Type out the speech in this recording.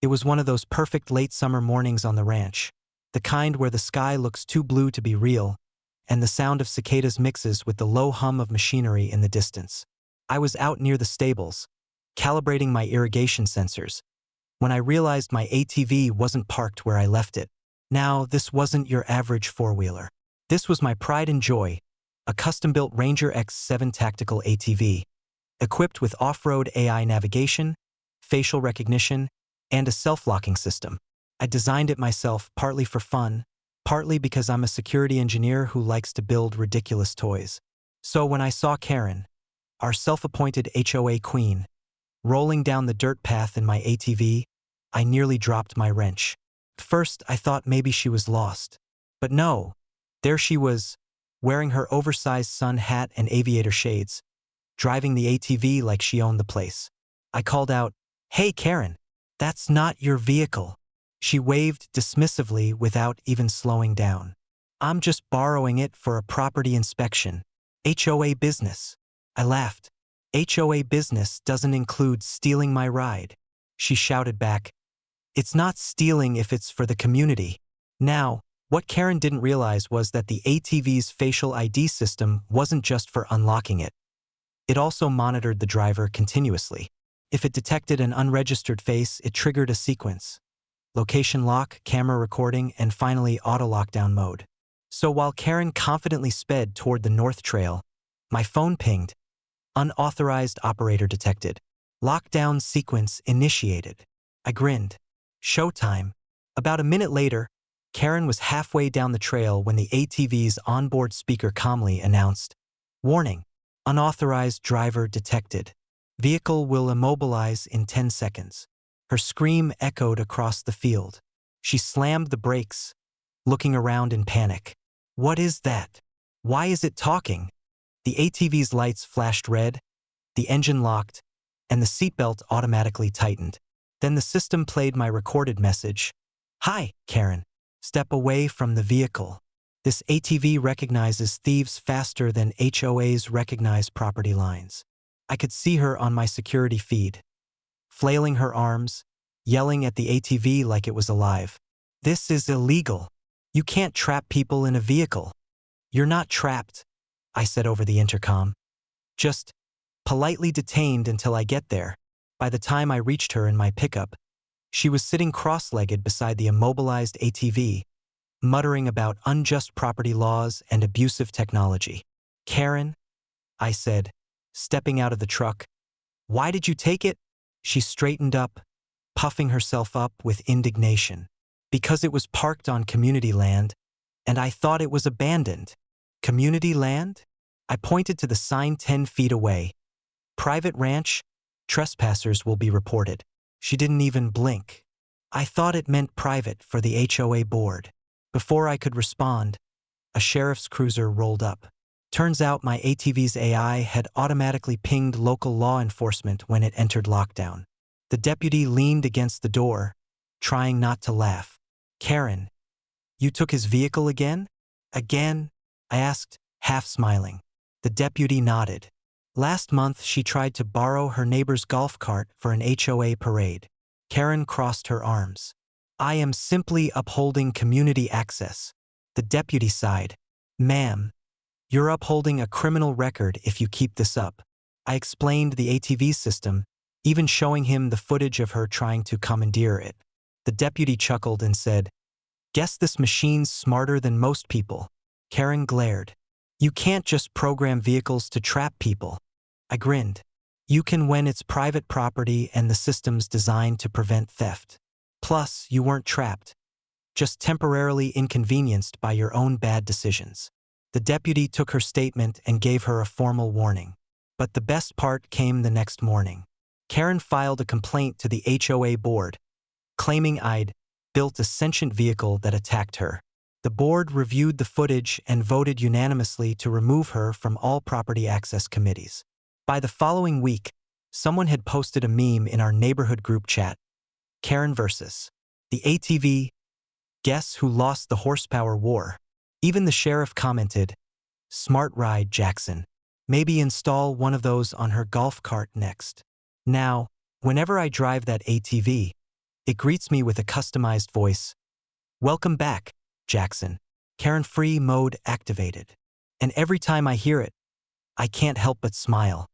It was one of those perfect late summer mornings on the ranch, the kind where the sky looks too blue to be real, and the sound of cicadas mixes with the low hum of machinery in the distance. I was out near the stables, calibrating my irrigation sensors, when I realized my ATV wasn't parked where I left it. Now, this wasn't your average four-wheeler. This was my pride and joy, a custom-built Ranger X7 tactical ATV, equipped with off-road AI navigation, facial recognition, and a self-locking system. I designed it myself, partly for fun, partly because I'm a security engineer who likes to build ridiculous toys. So when I saw Karen, our self-appointed HOA queen, rolling down the dirt path in my ATV, I nearly dropped my wrench. First, I thought maybe she was lost. But no, there she was, wearing her oversized sun hat and aviator shades, driving the ATV like she owned the place. I called out, "Hey Karen, that's not your vehicle." She waved dismissively without even slowing down. "I'm just borrowing it for a property inspection. HOA business." I laughed. "HOA business doesn't include stealing my ride." She shouted back, "It's not stealing if it's for the community." Now, what Karen didn't realize was that the ATV's facial ID system wasn't just for unlocking it. It also monitored the driver continuously. If it detected an unregistered face, it triggered a sequence: location lock, camera recording, and finally auto-lockdown mode. So while Karen confidently sped toward the North Trail, my phone pinged. "Unauthorized operator detected. Lockdown sequence initiated." I grinned. Showtime. About a minute later, Karen was halfway down the trail when the ATV's onboard speaker calmly announced, "Warning, unauthorized driver detected. Vehicle will immobilize in 10 seconds. Her scream echoed across the field. She slammed the brakes, looking around in panic. "What is that? Why is it talking?" The ATV's lights flashed red, the engine locked, and the seatbelt automatically tightened. Then the system played my recorded message. "Hi, Karen. Step away from the vehicle. This ATV recognizes thieves faster than HOAs recognize property lines." I could see her on my security feed, flailing her arms, yelling at the ATV like it was alive. "This is illegal. You can't trap people in a vehicle." "You're not trapped," I said over the intercom. "Just politely detained until I get there." By the time I reached her in my pickup, she was sitting cross-legged beside the immobilized ATV, muttering about unjust property laws and abusive technology. "Karen," I said, stepping out of the truck, "why did you take it?" She straightened up, puffing herself up with indignation. "Because it was parked on community land, and I thought it was abandoned." "Community land?" I pointed to the sign 10 feet away. "Private ranch, trespassers will be reported." She didn't even blink. "I thought it meant private for the HOA board." Before I could respond, a sheriff's cruiser rolled up. Turns out my ATV's AI had automatically pinged local law enforcement when it entered lockdown. The deputy leaned against the door, trying not to laugh. "Karen, you took his vehicle again?" "Again?" I asked, half smiling. The deputy nodded. "Last month she tried to borrow her neighbor's golf cart for an HOA parade." Karen crossed her arms. "I am simply upholding community access." The deputy sighed. "Ma'am, you're upholding a criminal record if you keep this up." I explained the ATV system, even showing him the footage of her trying to commandeer it. The deputy chuckled and said, "Guess this machine's smarter than most people." Karen glared. "You can't just program vehicles to trap people." I grinned. "You can when it's private property and the system's designed to prevent theft. Plus, you weren't trapped, just temporarily inconvenienced by your own bad decisions." The deputy took her statement and gave her a formal warning. But the best part came the next morning. Karen filed a complaint to the HOA board, claiming I'd built a sentient vehicle that attacked her. The board reviewed the footage and voted unanimously to remove her from all property access committees. By the following week, someone had posted a meme in our neighborhood group chat. "Karen versus the ATV. Guess who lost the horsepower war?" Even the sheriff commented, "Smart ride, Jackson. Maybe install one of those on her golf cart next." Now, whenever I drive that ATV, It greets me with a customized voice. Welcome back, Jackson. Carefree mode activated. And every time I hear it, I can't help but smile.